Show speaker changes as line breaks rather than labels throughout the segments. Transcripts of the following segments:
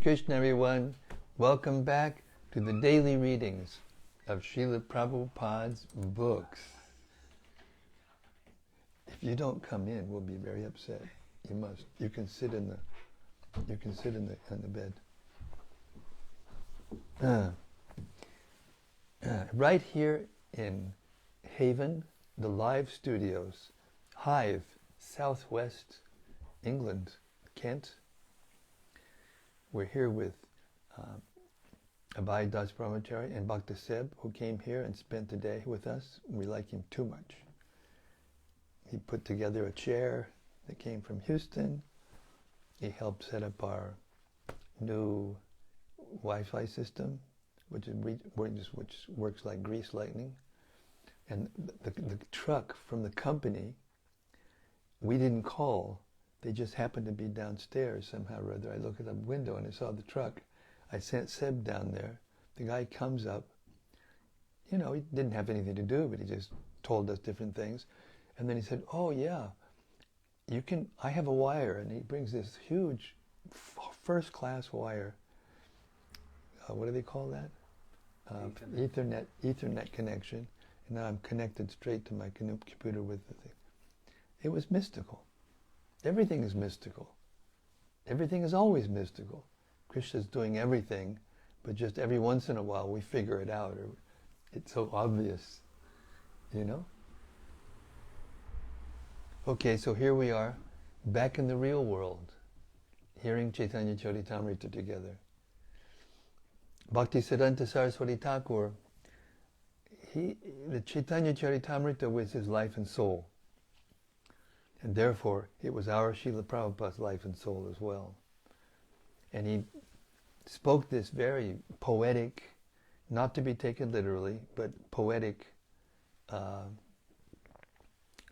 Krishna, everyone. Welcome back to the daily readings of Srila Prabhupada's books. If you don't come in, we'll be very upset. You must. You can sit in the bed. Right here in Haven, the live studios, Hive, Southwest England, Kent. We're here with Abhay Das Brahmachari and Bhakta Seb, who came here and spent the day with us. We like him too much. He put together a chair that came from Houston. He helped set up our new Wi-Fi system, which works like grease lightning. And the truck from the company, we didn't call. They just happened to be downstairs somehow or other. I looked at the window and I saw the truck. I sent Seb down there. The guy comes up. You know, he didn't have anything to do, but he just told us different things. And then he said, "Oh yeah, I have a wire." And he brings this huge first-class wire. What do they call that? Ethernet connection. And now I'm connected straight to my computer with the thing. It was mystical. Everything is mystical. Everything is always mystical. Krishna's doing everything, but just every once in a while we figure it out, or it's so obvious, you know? Okay, so here we are, back in the real world, hearing Caitanya-caritämrta together. Bhaktisiddhanta Saraswati Thakur, the Caitanya-caritämrta was his life and soul. And therefore, it was our Srila Prabhupada's life and soul as well. And he spoke this very poetic, not to be taken literally, but poetic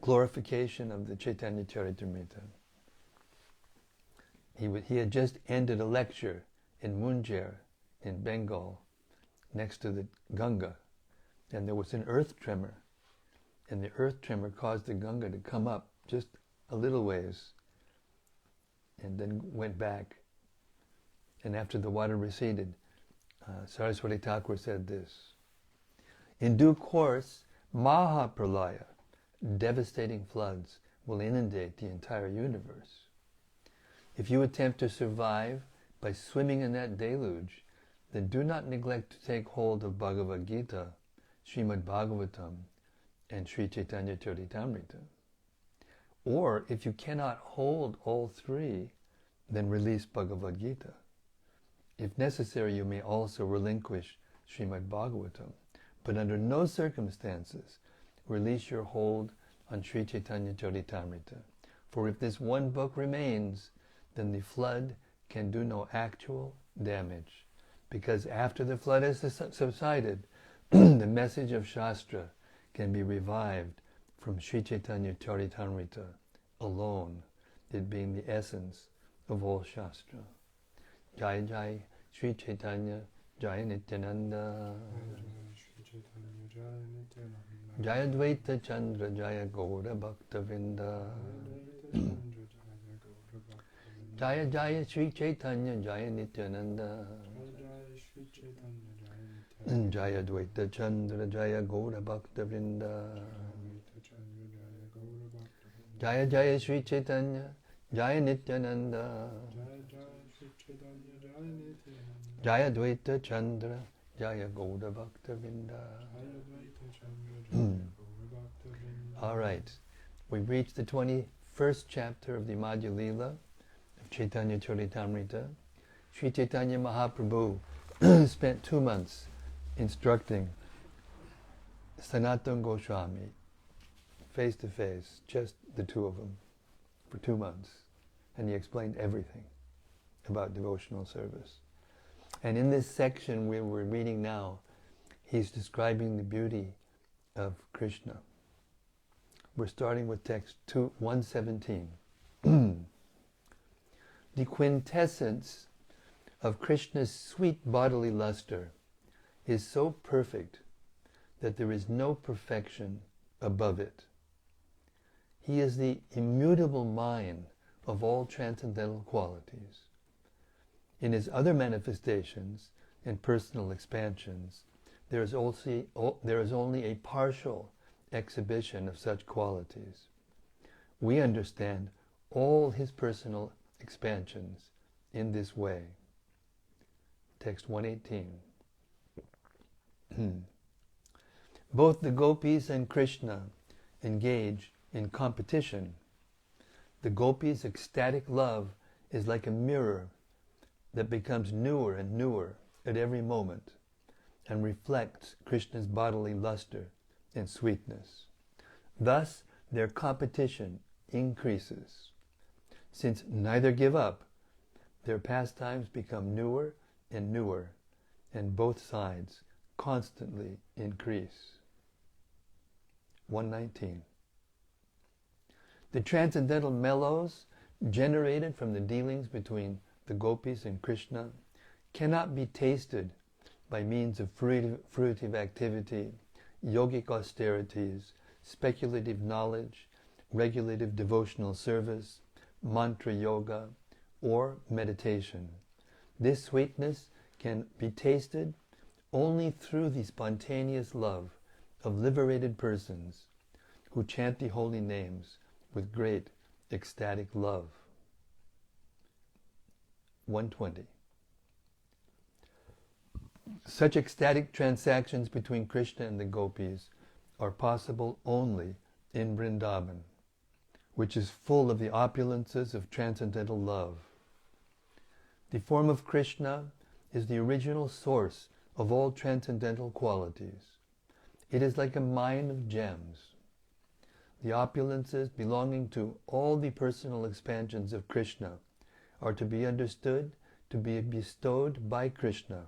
glorification of the Caitanya-caritämrta. He had just ended a lecture in Munjer, in Bengal, next to the Ganga. And there was an earth tremor. And the earth tremor caused the Ganga to come up just a little ways, and then went back. And after the water receded, Saraswati Thakur said this: "In due course, Mahapralaya, devastating floods, will inundate the entire universe. If you attempt to survive by swimming in that deluge, then do not neglect to take hold of Bhagavad Gita, Srimad Bhagavatam, and Sri Caitanya-caritämrta. Or, if you cannot hold all three, then release Bhagavad Gita. If necessary, you may also relinquish Srimad Bhagavatam, but under no circumstances release your hold on Sri Caitanya-caritämrta. For if this one book remains, then the flood can do no actual damage, because after the flood has subsided, the message of Shastra can be revived from Sri Caitanya-caritämrta alone, it being the essence of all Shastra." Jai Jai Sri Chaitanya, Jai Nityananda, Jaya Dvaita Chandra, Jaya Gaura Bhakta Vrinda, Jaya Jaya Sri Chaitanya, Jaya Nityananda, Jaya Dvaita Chandra, Jaya Gaura Bhakta Vrinda, Jaya Jaya Sri Chaitanya, Jaya Nityananda, Jaya Dvaita Chandra, Jaya Gaura Bhakta Vrinda. All right, we've reached the 21st chapter of the Madhya-lila of Caitanya-caritämrta. Sri Chaitanya Mahaprabhu spent 2 months instructing Sanatana Goswami, face to face, just the two of them, for 2 months. And he explained everything about devotional service. And in this section we're reading now, he's describing the beauty of Krishna. We're starting with text 117. The quintessence of Krishna's sweet bodily luster is so perfect that there is no perfection above it. He is the immutable mind of all transcendental qualities. In his other manifestations and personal expansions, there is only a partial exhibition of such qualities. We understand all his personal expansions in this way. Text 118. Both the gopis and Krishna engage in competition. The gopis' ecstatic love is like a mirror that becomes newer and newer at every moment and reflects Krishna's bodily luster and sweetness. Thus, their competition increases. Since neither give up, their pastimes become newer and newer, and both sides constantly increase. 119. The transcendental mellows generated from the dealings between the gopis and Krishna cannot be tasted by means of fruitive activity, yogic austerities, speculative knowledge, regulative devotional service, mantra yoga, or meditation. This sweetness can be tasted only through the spontaneous love of liberated persons who chant the holy names with great ecstatic love. 120. Such ecstatic transactions between Krishna and the gopis are possible only in Vrindavan, which is full of the opulences of transcendental love. The form of Krishna is the original source of all transcendental qualities. It is like a mine of gems. The opulences belonging to all the personal expansions of Krishna are to be understood to be bestowed by Krishna.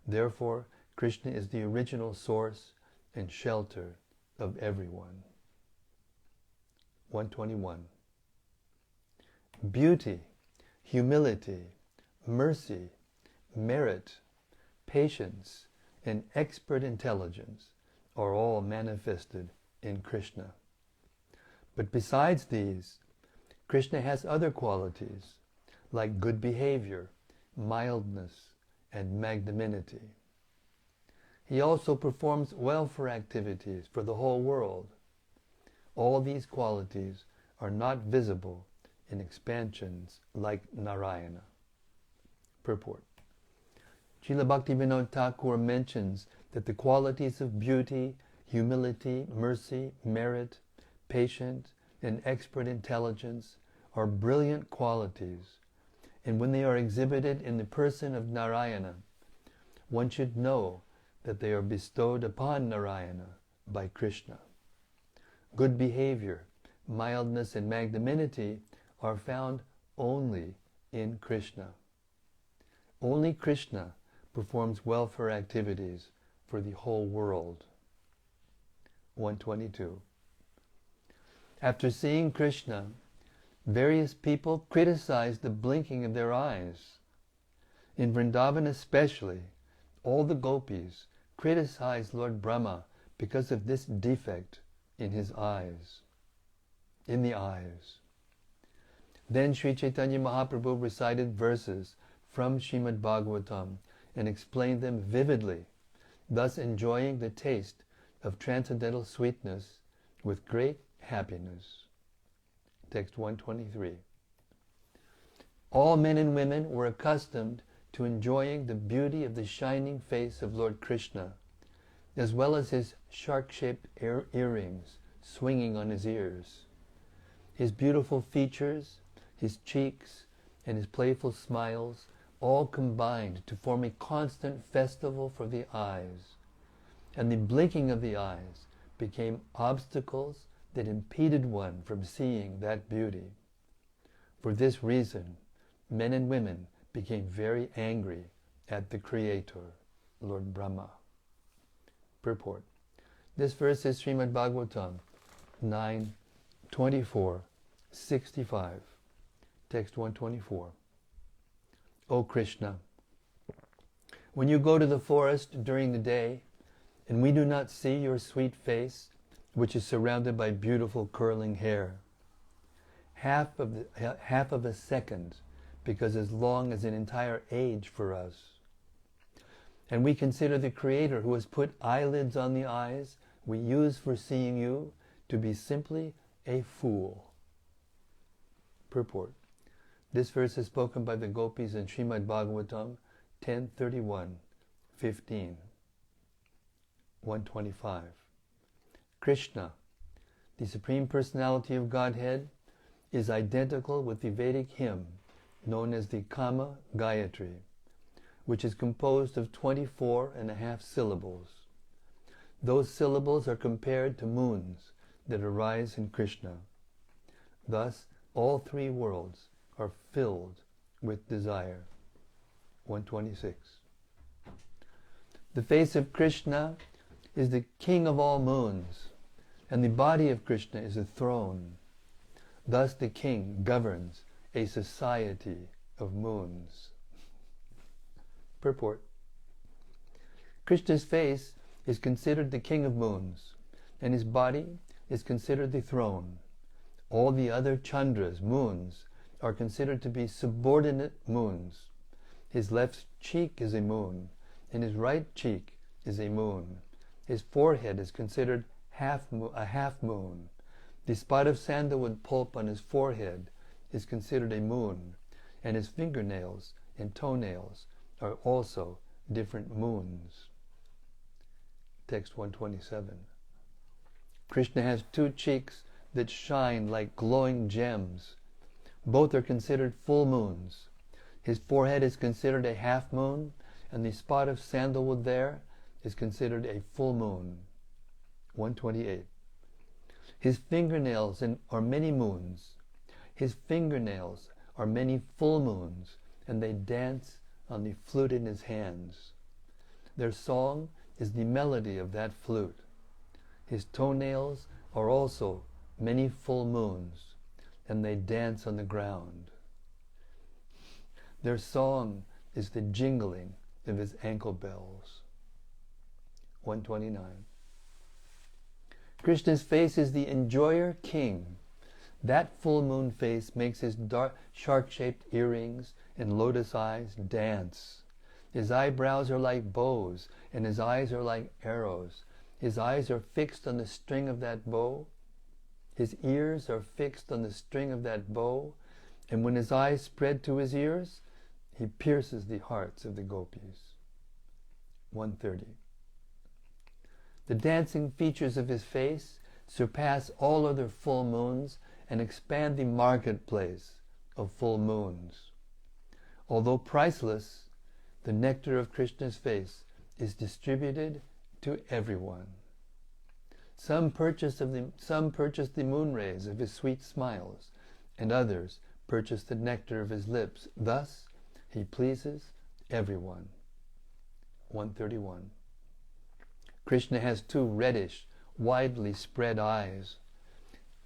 Therefore, Krishna is the original source and shelter of everyone. 121. Beauty, humility, mercy, merit, patience, and expert intelligence are all manifested in Krishna. But besides these, Krishna has other qualities like good behavior, mildness, and magnanimity. He also performs welfare activities for the whole world. All these qualities are not visible in expansions like Narayana. Purport. Srila Bhaktivinoda Thakur mentions that the qualities of beauty, humility, mercy, merit, patience, and expert intelligence are brilliant qualities, and when they are exhibited in the person of Narayana, one should know that they are bestowed upon Narayana by Krishna. Good behavior, mildness, and magnanimity are found only in Krishna. Only Krishna performs welfare activities for the whole world. 122. After seeing Krishna, various people criticize the blinking of their eyes. In Vrindavan especially, all the gopis criticize Lord Brahma because of this defect in his eyes. In the eyes. Then Sri Chaitanya Mahaprabhu recited verses from Srimad Bhagavatam and explained them vividly, thus enjoying the taste of transcendental sweetness with great happiness. Text 123. All men and women were accustomed to enjoying the beauty of the shining face of Lord Krishna, as well as his shark-shaped earrings swinging on his ears. His beautiful features, his cheeks, and his playful smiles all combined to form a constant festival for the eyes, and the blinking of the eyes became obstacles that impeded one from seeing that beauty. For this reason, men and women became very angry at the Creator, Lord Brahma. Purport. This verse is Srimad Bhagavatam 9, 24, 65. Text 124. O Krishna, when you go to the forest during the day, and we do not see your sweet face, which is surrounded by beautiful curling hair, half of a second because as long as an entire age for us. And we consider the Creator, who has put eyelids on the eyes we use for seeing you, to be simply a fool. Purport. This verse is spoken by the gopis in Srimad Bhagavatam 10:31-15, 125. Krishna, the Supreme Personality of Godhead, is identical with the Vedic hymn known as the Kama Gayatri, which is composed of 24.5 syllables. Those syllables are compared to moons that arise in Krishna. Thus, all three worlds are filled with desire. 126. The face of Krishna is the king of all moons, and the body of Krishna is a throne. Thus the king governs a society of moons. Purport. Krishna's face is considered the king of moons, and his body is considered the throne. All the other chandras, moons, are considered to be subordinate moons. His left cheek is a moon, and his right cheek is a moon. His forehead is considered a half moon. The spot of sandalwood pulp on his forehead is considered a moon, and his fingernails and toenails are also different moons. Text 127. Krishna has two cheeks that shine like glowing gems. Both are considered full moons. His forehead is considered a half moon, and the spot of sandalwood there is considered a full moon. 128. His fingernails are many moons. His fingernails are many full moons, and they dance on the flute in his hands. Their song is the melody of that flute. His toenails are also many full moons, and they dance on the ground. Their song is the jingling of his ankle bells. 129. Krishna's face is the enjoyer king. That full moon face makes his dark, shark-shaped earrings and lotus eyes dance. His eyebrows are like bows, and his eyes are like arrows. His eyes are fixed on the string of that bow. His ears are fixed on the string of that bow, and when his eyes spread to his ears, he pierces the hearts of the gopis. 130. The dancing features of his face surpass all other full moons and expand the marketplace of full moons. Although priceless, the nectar of Krishna's face is distributed to everyone. Some purchase the moon rays of his sweet smiles, and others purchase the nectar of his lips. Thus, he pleases everyone. 131. Krishna has two reddish, widely spread eyes.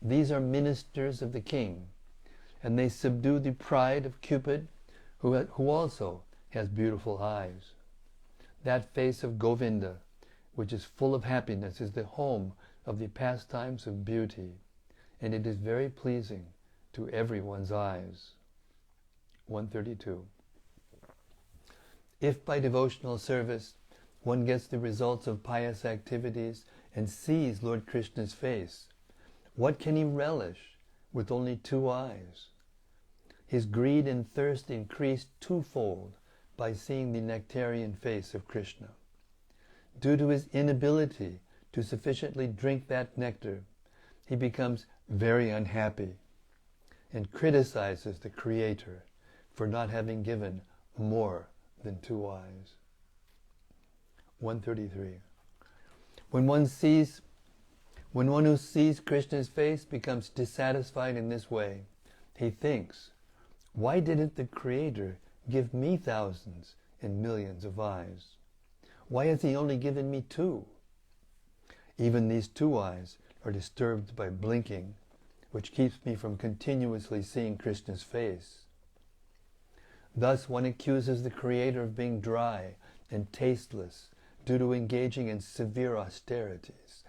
These are ministers of the king, and they subdue the pride of Cupid, who also has beautiful eyes. That face of Govinda, which is full of happiness, is the home of the pastimes of beauty, and it is very pleasing to everyone's eyes. 132. If by devotional service one gets the results of pious activities and sees Lord Krishna's face, what can he relish with only two eyes? His greed and thirst increased twofold by seeing the nectarian face of Krishna. Due to his inability to sufficiently drink that nectar, he becomes very unhappy and criticizes the Creator for not having given more than two eyes. 133. When one who sees Krishna's face becomes dissatisfied in this way, he thinks, why didn't the Creator give me thousands and millions of eyes? Why has he only given me two? Even these two eyes are disturbed by blinking, which keeps me from continuously seeing Krishna's face. Thus one accuses the Creator of being dry and tasteless due to engaging in severe austerities.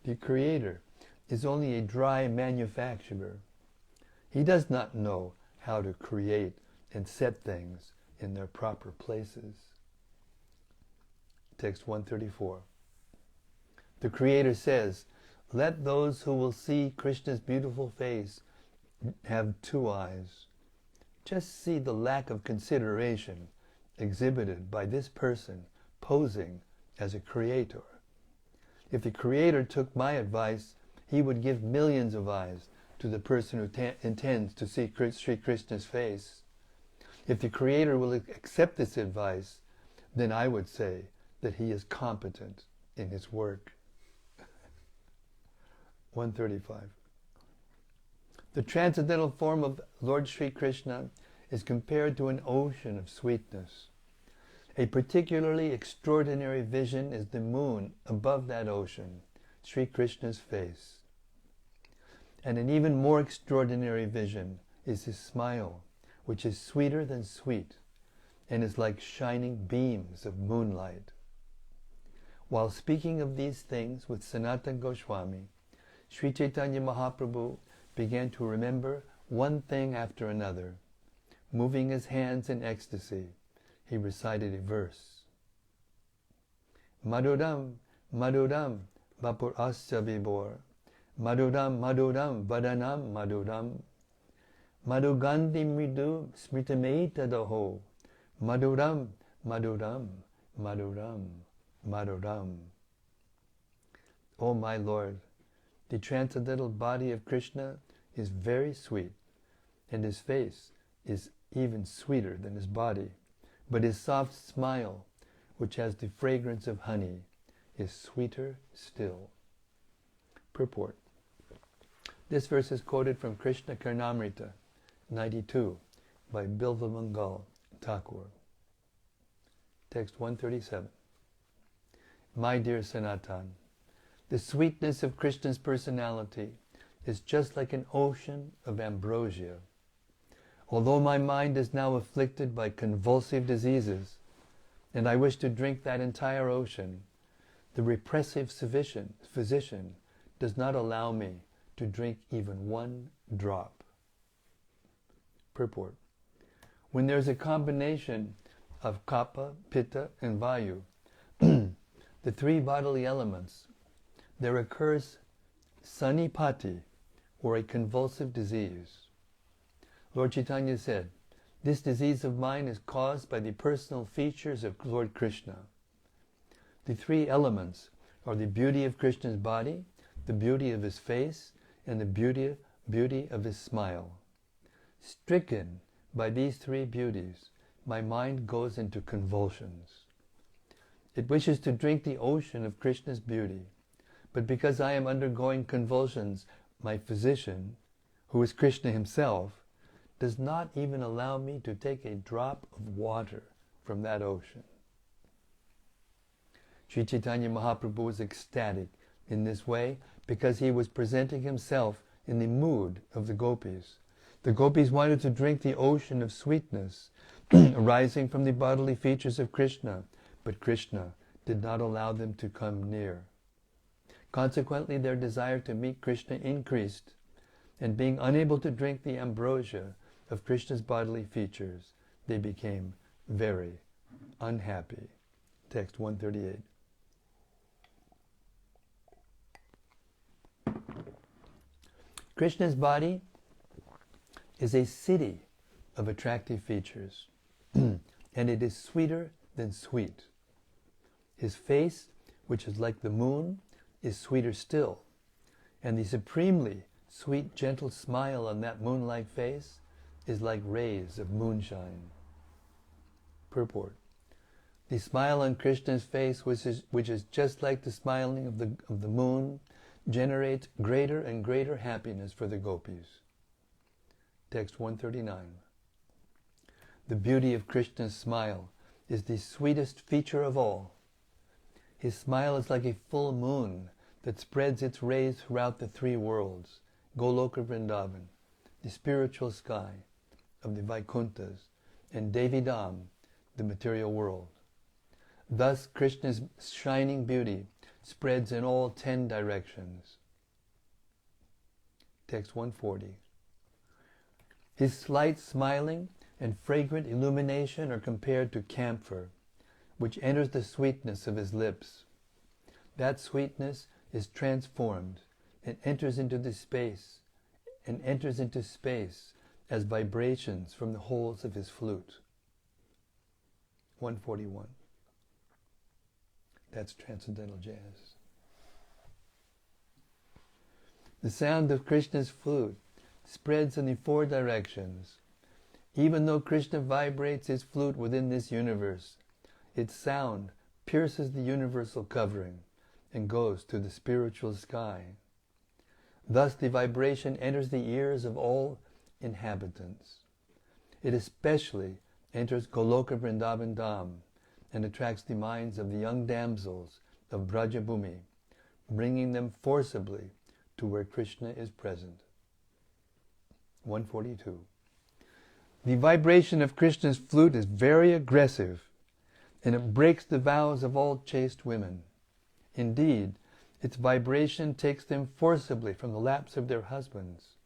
The Creator is only a dry manufacturer. He does not know how to create and set things in their proper places. Text 134. The Creator says, "Let those who will see Krishna's beautiful face have two eyes." Just see the lack of consideration exhibited by this person posing as a creator. If the Creator took my advice, he would give millions of eyes to the person who intends to see Sri Krishna's face. If the Creator will accept this advice, then I would say that he is competent in his work. 135. The transcendental form of Lord Sri Krishna is compared to an ocean of sweetness. A particularly extraordinary vision is the moon above that ocean, Sri Krishna's face. And an even more extraordinary vision is his smile, which is sweeter than sweet, and is like shining beams of moonlight. While speaking of these things with Sanatana Goswami, Sri Caitanya Mahaprabhu began to remember one thing after another. Moving his hands in ecstasy, he recited a verse. Madhuram, Madhuram, Vapur Asya Vibhor, Madhuram, Madhuram, Vadanam, Madhuram, Madhugandhi Mridu, Smritameita Daho, Madhuram, Madhuram, Madhuram, Madhuram. O my Lord, the transcendental body of Krishna is very sweet, and his face is even sweeter than his body. But his soft smile, which has the fragrance of honey, is sweeter still. Purport. This verse is quoted from Caitanya-caritämrta, 92, by Bilvamangal Thakur. Text 137. My dear Sanatan, the sweetness of Krishna's personality is just like an ocean of ambrosia. Although my mind is now afflicted by convulsive diseases, and I wish to drink that entire ocean, the repressive physician does not allow me to drink even one drop. Purport. When there's a combination of kapha, pitta, and vayu, the three bodily elements, there occurs sanipati, or a convulsive disease. Lord Chaitanya said, "This disease of mine is caused by the personal features of Lord Krishna." The three elements are the beauty of Krishna's body, the beauty of his face, and the beauty of his smile. Stricken by these three beauties, my mind goes into convulsions. It wishes to drink the ocean of Krishna's beauty, but because I am undergoing convulsions, my physician, who is Krishna himself, does not even allow me to take a drop of water from that ocean. Sri Chaitanya Mahaprabhu was ecstatic in this way because he was presenting himself in the mood of the gopis. The gopis wanted to drink the ocean of sweetness arising from the bodily features of Krishna, but Krishna did not allow them to come near. Consequently, their desire to meet Krishna increased, and being unable to drink the ambrosia of Krishna's bodily features, they became very unhappy. Text 138. Krishna's body is a city of attractive features, and it is sweeter than sweet. His face, which is like the moon, is sweeter still, and the supremely sweet, gentle smile on that moon-like face is like rays of moonshine. Purport. The smile on Krishna's face, which is just like the smiling of the moon, generates greater and greater happiness for the gopis. Text 139. The beauty of Krishna's smile is the sweetest feature of all. His smile is like a full moon that spreads its rays throughout the three worlds, Goloka Vrindavan, the spiritual sky of the Vaikunthas, and Devidam, the material world. Thus Krishna's shining beauty spreads in all 10 directions. Text 140. His slight smiling and fragrant illumination are compared to camphor, which enters the sweetness of his lips. That sweetness is transformed and enters into space as vibrations from the holes of his flute. 141. That's transcendental jazz. The sound of Krishna's flute spreads in the four directions. Even though Krishna vibrates his flute within this universe, its sound pierces the universal covering and goes to the spiritual sky. Thus the vibration enters the ears of all inhabitants. It especially enters Goloka Vrindavan Dham and attracts the minds of the young damsels of Brajabhumi, bringing them forcibly to where Krishna is present. 142. The vibration of Krishna's flute is very aggressive, and it breaks the vows of all chaste women. Indeed, its vibration takes them forcibly from the laps of their husbands.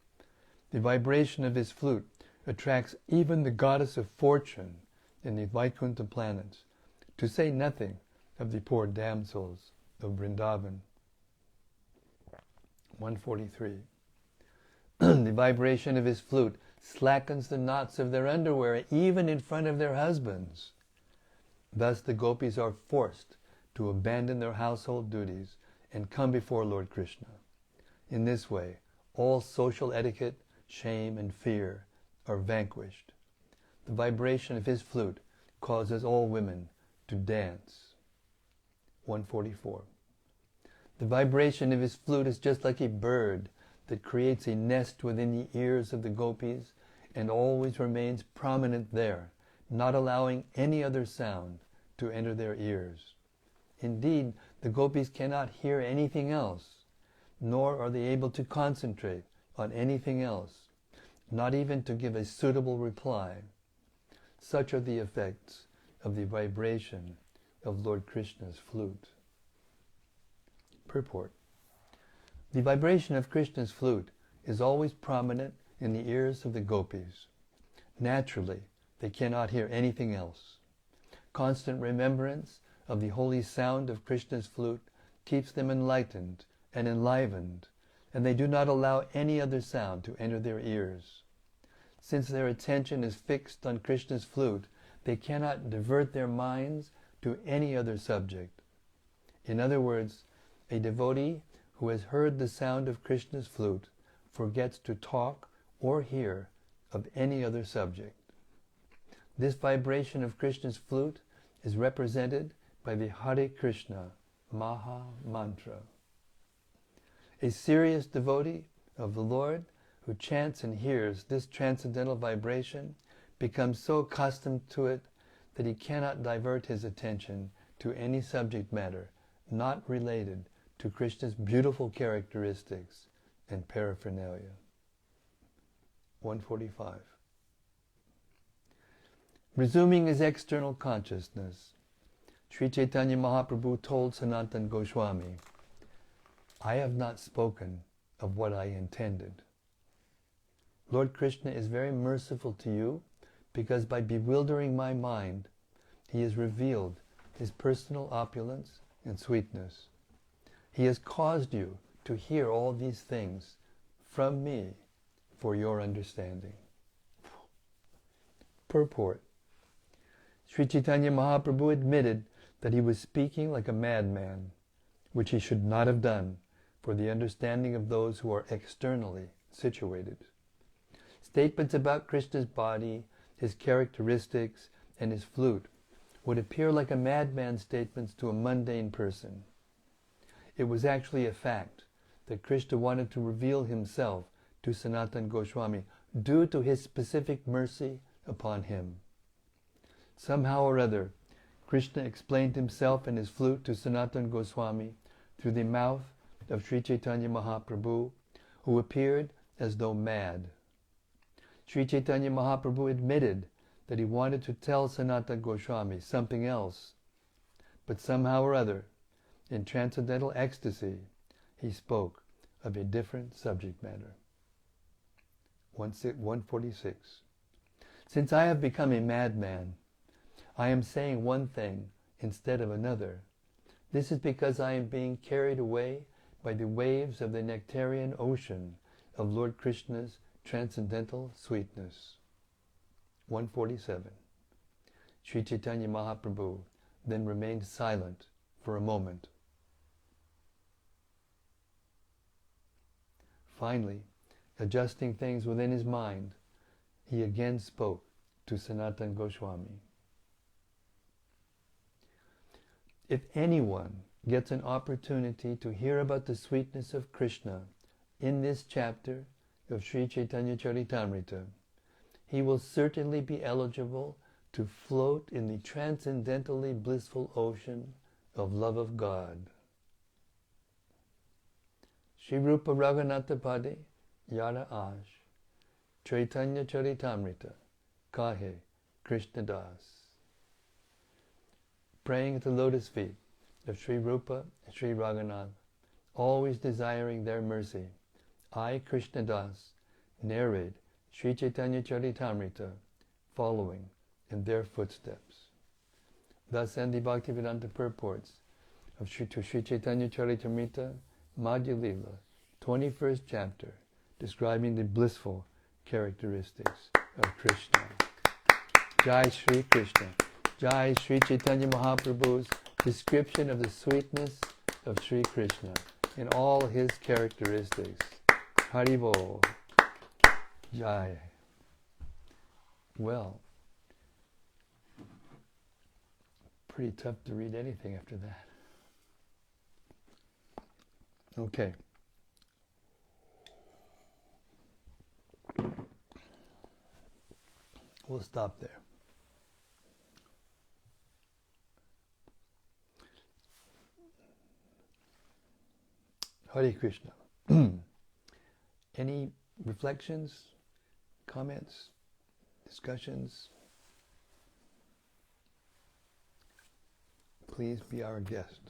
The vibration of his flute attracts even the goddess of fortune in the Vaikuntha planets, to say nothing of the poor damsels of Vrindavan. 143. The vibration of his flute slackens the knots of their underwear even in front of their husbands. Thus the gopis are forced to abandon their household duties and come before Lord Krishna. In this way, all social etiquette, shame, and fear are vanquished. The vibration of his flute causes all women to dance. 144. The vibration of his flute is just like a bird that creates a nest within the ears of the gopis and always remains prominent there, not allowing any other sound to enter their ears. Indeed, the gopis cannot hear anything else, nor are they able to concentrate on anything else, not even to give a suitable reply. Such are the effects of the vibration of Lord Krishna's flute. Purport. The vibration of Krishna's flute is always prominent in the ears of the gopis. Naturally, they cannot hear anything else. Constant remembrance of the holy sound of Krishna's flute keeps them enlightened and enlivened, and they do not allow any other sound to enter their ears. Since their attention is fixed on Krishna's flute, they cannot divert their minds to any other subject. In other words, a devotee who has heard the sound of Krishna's flute forgets to talk or hear of any other subject. This vibration of Krishna's flute is represented by the Hare Krishna Maha Mantra. A serious devotee of the Lord who chants and hears this transcendental vibration becomes so accustomed to it that he cannot divert his attention to any subject matter not related to Krishna's beautiful characteristics and paraphernalia. 145. Resuming his external consciousness, Sri Caitanya Mahaprabhu told Sanatana Goswami, "I have not spoken of what I intended. Lord Krishna is very merciful to you because by bewildering my mind, he has revealed his personal opulence and sweetness. He has caused you to hear all these things from me for your understanding." Purport. Sri Caitanya Mahaprabhu admitted that he was speaking like a madman, which he should not have done for the understanding of those who are externally situated. Statements about Krishna's body, his characteristics, and his flute would appear like a madman's statements to a mundane person. It was actually a fact that Krishna wanted to reveal himself to Sanatana Goswami due to his specific mercy upon him. Somehow or other, Krishna explained himself and his flute to Sanatana Goswami through the mouth of Sri Caitanya Mahaprabhu, who appeared as though mad. Sri Caitanya Mahaprabhu admitted that he wanted to tell Sanatana Goswami something else, but somehow or other, in transcendental ecstasy, he spoke of a different subject matter. 146. Since I have become a madman, I am saying one thing instead of another. This is because I am being carried away by the waves of the nectarian ocean of Lord Krishna's transcendental sweetness. 147. Sri Chaitanya Mahaprabhu then remained silent for a moment. Finally, adjusting things within his mind, he again spoke to Sanatana Goswami. If anyone gets an opportunity to hear about the sweetness of Krishna in this chapter of Sri Caitanya-caritämrta, he will certainly be eligible to float in the transcendentally blissful ocean of love of God. Shri Rupa Raghunatha Pade Yara Ash Caitanya-caritämrta Kahe Krishna Das. Praying at the lotus feet of Sri Rupa and Sri Raghunath, always desiring their mercy, I, Krishna Das, narrate Sri Caitanya-caritämrta, following in their footsteps. Thus end the Bhaktivedanta purports of Sri Caitanya-caritämrta, Madhya-lila, 21st chapter, describing the blissful characteristics of Krishna. Jai Shri Krishna. Jai Sri Chaitanya Mahaprabhu's description of the sweetness of Sri Krishna in all his characteristics. Haribol. Jai. Well, pretty tough to read anything after that. Okay. We'll stop there. Hare Krishna. Any reflections, comments, discussions? Please be our guest.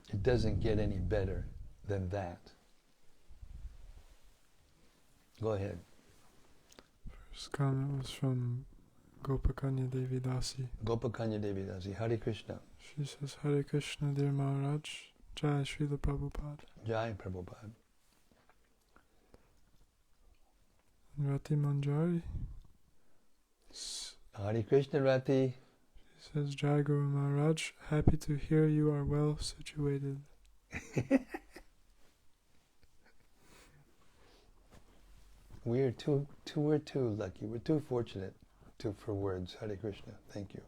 It doesn't get any better than that. Go ahead.
First comment was from Gopakanya-devi-dasi.
Gopakanya-devi-dasi. Hare Krishna.
She says, Hare Krishna, dear Maharaj. Jai Srila Prabhupada.
Jai Prabhupada.
Rati Manjari.
Hare Krishna, Rati.
She says, Jai Guru Maharaj, happy to hear you are well situated.
We're too lucky. We're too fortunate for words. Hare Krishna. Thank you.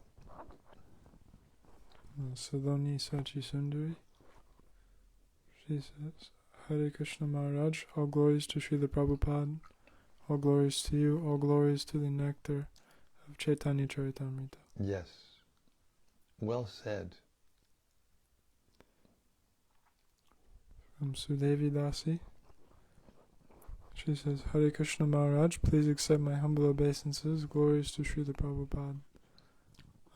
Sadoni Sachi Sundari. She says, Hare Krishna Maharaj, all glories to Srila Prabhupada, all glories to you, all glories to the nectar of Caitanya-caritämrta.
Yes. Well said.
From Sudevi Dasi. She says, Hare Krishna Maharaj, please accept my humble obeisances. Glories to Srila Prabhupada.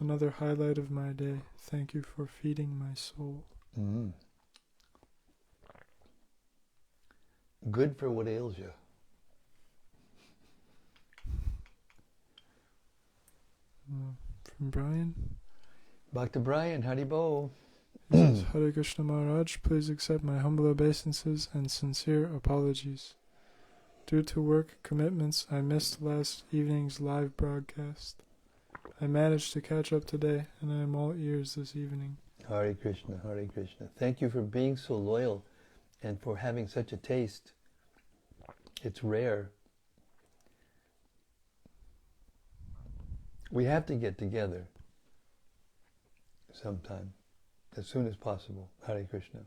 Another highlight of my day. Thank you for feeding my soul.
Mm. Good for what ails you.
From Brian.
Bhakta Brian, Haribol.
He says, Hare Krishna Maharaj, please accept my humble obeisances and sincere apologies. Due to work commitments, I missed last evening's live broadcast. I managed to catch up today, and I am all ears this evening.
Hare Krishna, Hare Krishna. Thank you for being so loyal and for having such a taste. It's rare. We have to get together sometime, as soon as possible. Hare Krishna.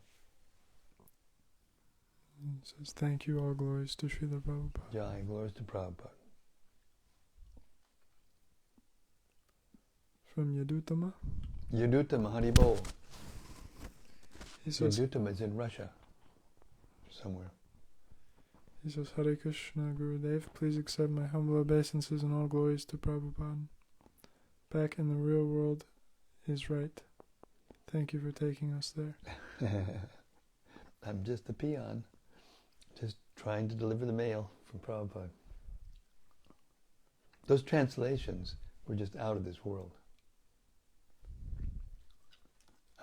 It says, thank you, all glories to Srila Prabhupada.
Jai, glories to Prabhupada.
From Yadutama.
Yadutama, Haribol.
He says,
Yadutama is in Russia, somewhere.
He says, Hare Krishna, Gurudev, please accept my humble obeisances and all glories to Prabhupada. Back in the real world is right. Thank you for taking us there.
I'm just a peon, just trying to deliver the mail from Prabhupada. Those translations were just out of this world.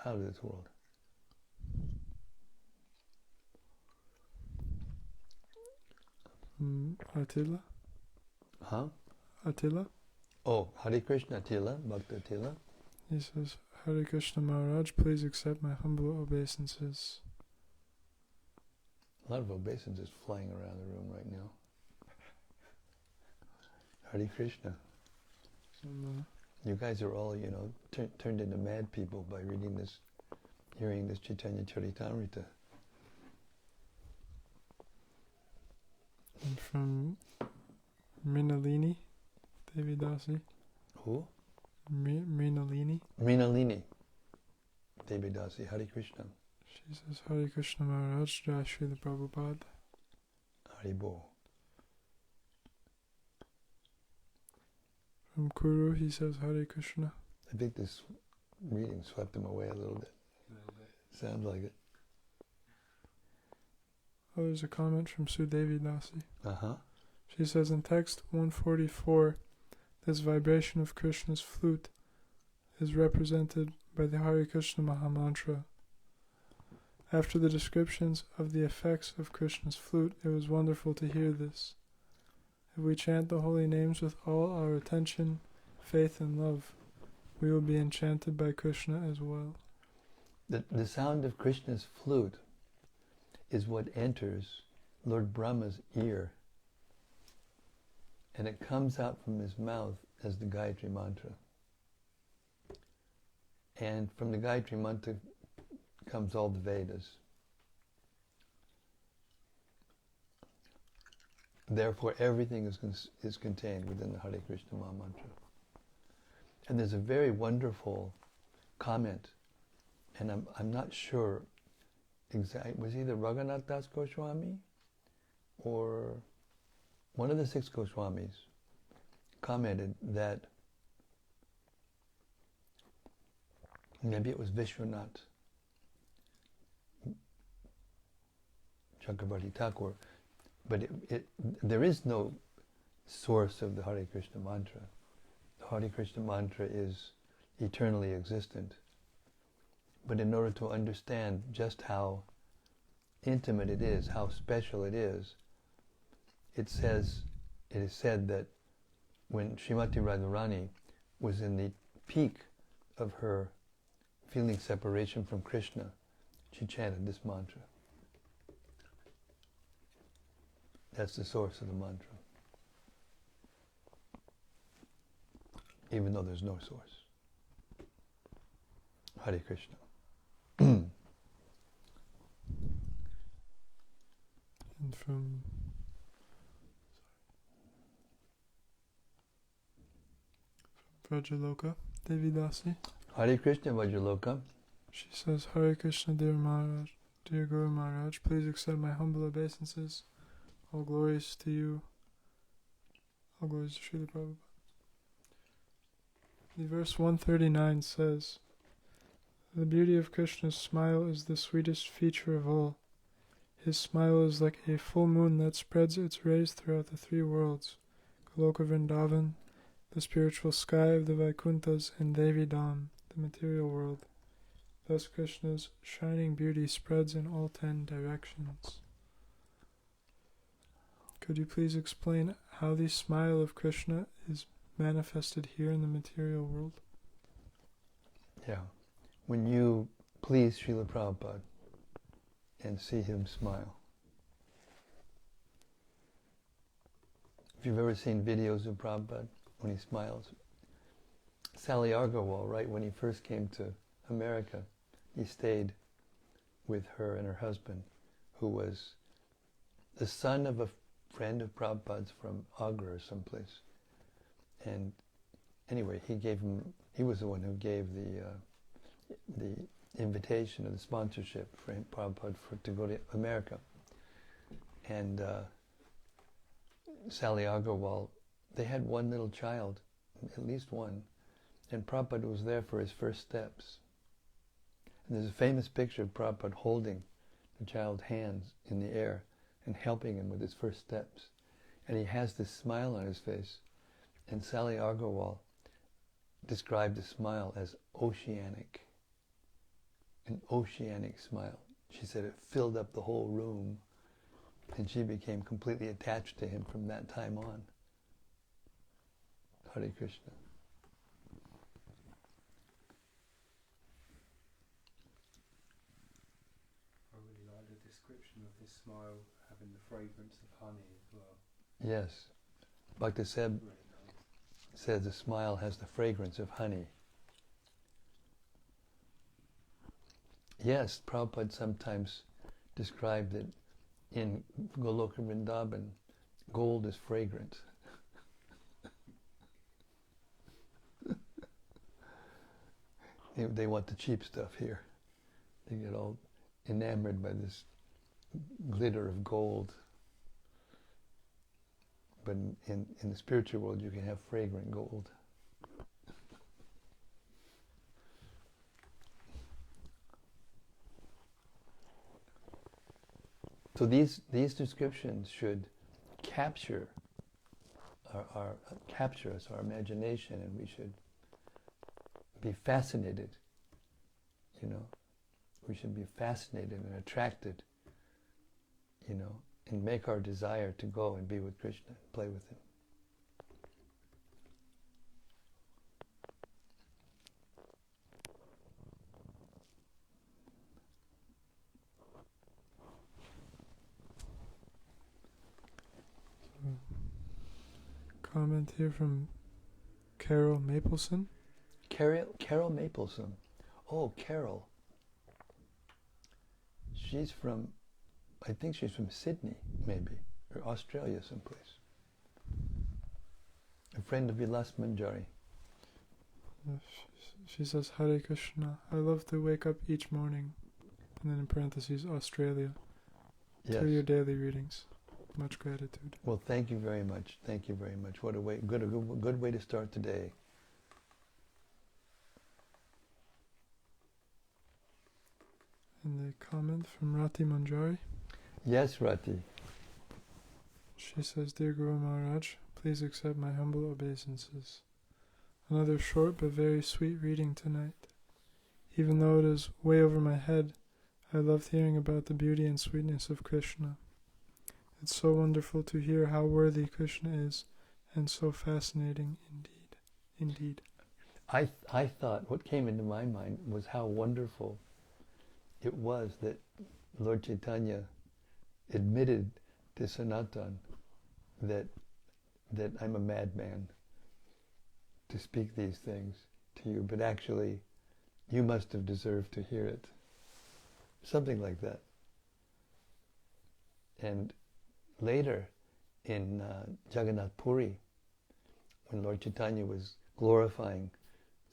Out of this world.
Attila?
Huh?
Attila?
Oh, Hare Krishna Attila, Bhakta Attila.
He says, Hare Krishna Maharaj, please accept my humble obeisances.
A lot of obeisances flying around the room right now. Hare Krishna. You guys are all, turned into mad people by reading this, hearing this Caitanya-caritämrta.
And from Mrinalini, Devi Dasi.
Who?
Mrinalini.
Mrinalini, Devi Dasi, Hare Krishna.
She says, Hare Krishna Maharaj, Jai Srila Prabhupada.
Hare Bo.
From Kuru, he says, Hare Krishna.
I think this reading swept him away a little bit. Sounds like it.
Oh, there's a comment from Sudevi Dasi.
Uh-huh.
She says, in text 144, this vibration of Krishna's flute is represented by the Hare Krishna Mahamantra. After the descriptions of the effects of Krishna's flute, it was wonderful to hear this. If we chant the holy names with all our attention, faith, and love, we will be enchanted by Krishna as well.
The sound of Krishna's flute is what enters Lord Brahma's ear, and it comes out from his mouth as the Gayatri Mantra. And from the Gayatri Mantra comes all the Vedas. Therefore, everything is contained within the Hare Krishna Maha Mantra. And there's a very wonderful comment, and I'm not sure exactly, was either Raghunath Das Goswami or one of the 6 Goswamis commented that maybe it was Vishwanath Chakravarti Thakur, but there is no source of the Hare Krishna mantra. The Hare Krishna mantra is eternally existent. But in order to understand just how intimate it is, how special it is said that when Srimati Radharani was in the peak of her feeling separation from Krishna, she chanted this mantra. That's the source of the mantra. Even though there's no source. Hare Krishna.
And from Vrajaloka, Devi Dasi.
Hare Krishna Vrajaloka.
She says, Hare Krishna, dear Maharaj, dear Guru Maharaj, please accept my humble obeisances. All glories to you. All glories to Srila Prabhupada. The verse 139 says, the beauty of Krishna's smile is the sweetest feature of all. His smile is like a full moon that spreads its rays throughout the 3 worlds, Goloka Vrindavan, the spiritual sky of the Vaikunthas, and Devi Dham, the material world. Thus Krishna's shining beauty spreads in all 10 directions. Could you please explain how the smile of Krishna is manifested here in the material world?
Yeah. When you please Srila Prabhupada and see him smile. If you've ever seen videos of Prabhupada when he smiles, Sally Agarwal, right, when he first came to America, he stayed with her and her husband, who was the son of a friend of Prabhupada's from Agra or someplace. And anyway, he was the one who gave the invitation or the sponsorship for Prabhupada to go to America. And Sally Agarwal, they had one little child, at least one, and Prabhupada was there for his first steps. And there's a famous picture of Prabhupada holding the child's hands in the air and helping him with his first steps. And he has this smile on his face. And Sally Agarwal described the smile as oceanic. An oceanic smile. She said it filled up the whole room, and she became completely attached to him from that time on. Hare Krishna.
I really like the description of his smile having the fragrance of honey as well.
Yes. Bhakti Seb
Really nice.
says the smile has the fragrance of honey. Yes, Prabhupada sometimes described that in Goloka Vrindavan, gold is fragrant. They want the cheap stuff here. They get all enamored by this glitter of gold. But in the spiritual world, you can have fragrant gold. So these descriptions should capture capture us, our imagination, and we should be fascinated. You know, we should be fascinated and attracted. You know, and make our desire to go and be with Krishna, play with him.
Comment here from Carol Mapleson.
Carol Mapleson. Oh, Carol. She's from, I think she's from Sydney, maybe, or Australia someplace. A friend of Vilas Manjari.
She says, Hare Krishna, I love to wake up each morning, and then in parentheses, Australia,
Yes.
to your daily readings. Much gratitude.
Well, thank you very much. Thank you very much. What a way, good way to start the day.
And a comment from Rati Manjari.
Yes, Rati.
She says, Dear Guru Maharaj, please accept my humble obeisances. Another short but very sweet reading tonight. Even though it is way over my head, I loved hearing about the beauty and sweetness of Krishna. It's so wonderful to hear how worthy Krishna is, and so fascinating indeed.
I thought, what came into my mind was how wonderful it was that Lord Chaitanya admitted to Sanatan that I'm a madman to speak these things to you, but actually you must have deserved to hear it. Something like that. And later in Jagannath Puri, when Lord Chaitanya was glorifying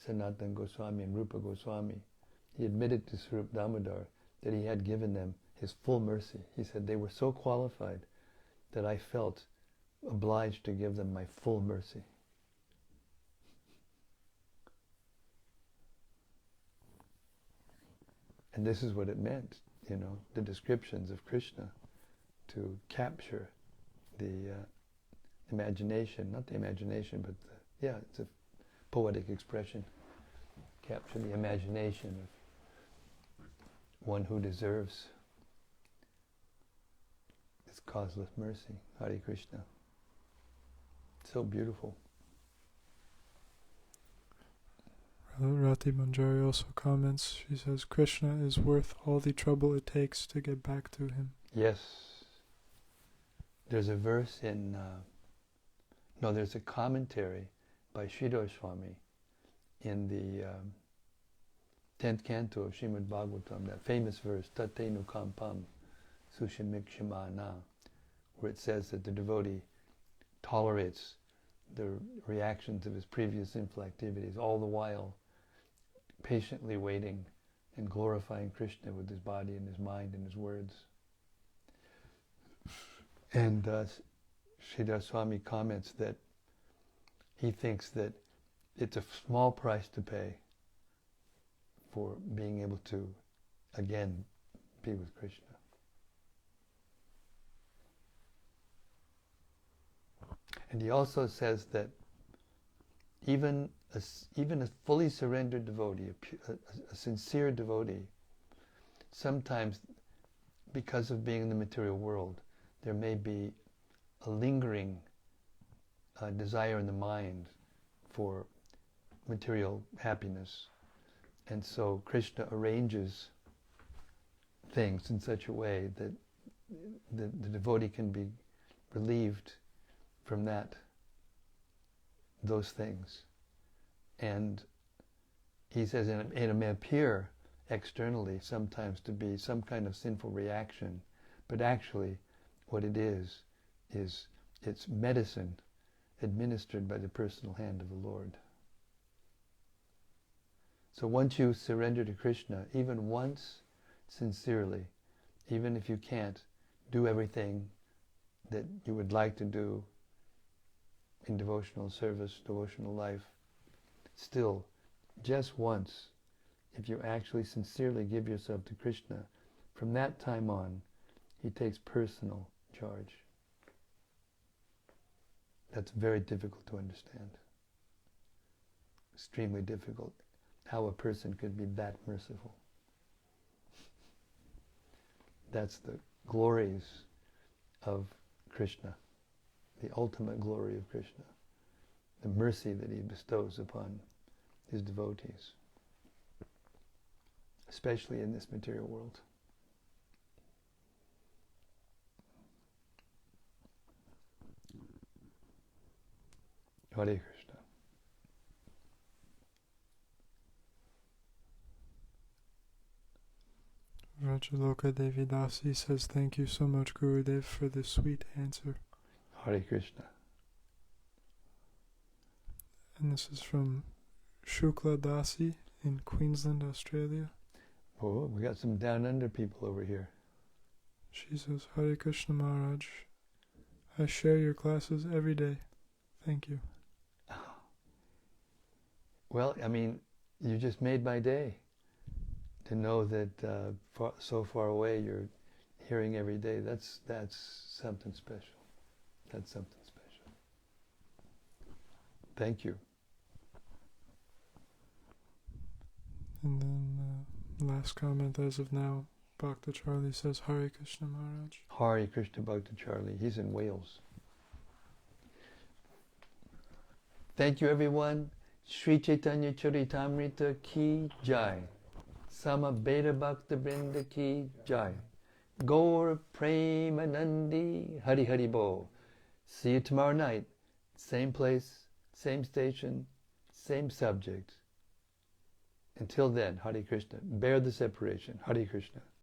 Sanatana Goswami and Rupa Goswami, he admitted to Swarup Damodar that he had given them his full mercy. He said they were so qualified that I felt obliged to give them my full mercy. And this is what it meant, you know, the descriptions of Krishna, to capture the imagination, not the imagination, but it's a poetic expression, capture the imagination of one who deserves this causeless mercy. Hare Krishna. So beautiful.
Rati Manjari also comments, she says, Krishna is worth all the trouble it takes to get back to him.
Yes. There's a verse in, there's a commentary by Sridhar Swami in the 10th canto of Srimad Bhagavatam, that famous verse, Tate Nukampam Sushimikshimana, where it says that the devotee tolerates the reactions of his previous sinful activities, all the while patiently waiting and glorifying Krishna with his body and his mind and his words. And Sridhar Swami comments that he thinks that it's a small price to pay for being able to, again, be with Krishna. And he also says that even a fully surrendered devotee, a sincere devotee, sometimes because of being in the material world, there may be a lingering desire in the mind for material happiness. And so Krishna arranges things in such a way that the devotee can be relieved from those things. And he says, and it may appear externally sometimes to be some kind of sinful reaction, but actually what it is it's medicine administered by the personal hand of the Lord. So once you surrender to Krishna, even once, sincerely, even if you can't do everything that you would like to do in devotional service, devotional life, still, just once, if you actually sincerely give yourself to Krishna, from that time on, he takes personal charge. That's very difficult to understand. Extremely difficult. How a person could be that merciful. That's the glories of Krishna, the ultimate glory of Krishna, the mercy that he bestows upon his devotees, especially in this material world. Hare Krishna.
Rajaloka Devidasi says, thank you so much, Gurudev, for this sweet answer.
Hare Krishna.
And this is from Shukla Dasi in Queensland, Australia.
Oh, we got some down under people over here.
She says, Hare Krishna Maharaj, I share your classes every day. Thank you.
Well, I mean, you just made my day to know that so far away you're hearing every day. That's something special. That's something special. Thank you.
And then last comment as of now, Bhakta Charlie says, Hare Krishna Maharaj.
Hare Krishna Bhakta Charlie. He's in Wales. Thank you, everyone. Sri Caitanya-caritämrta ki jai. Sama Beta Bhakta Brinda ki jai. Gaur Premanandi Hari Hari Bo. See you tomorrow night. Same place, same station, same subject. Until then, Hare Krishna. Bear the separation. Hare Krishna.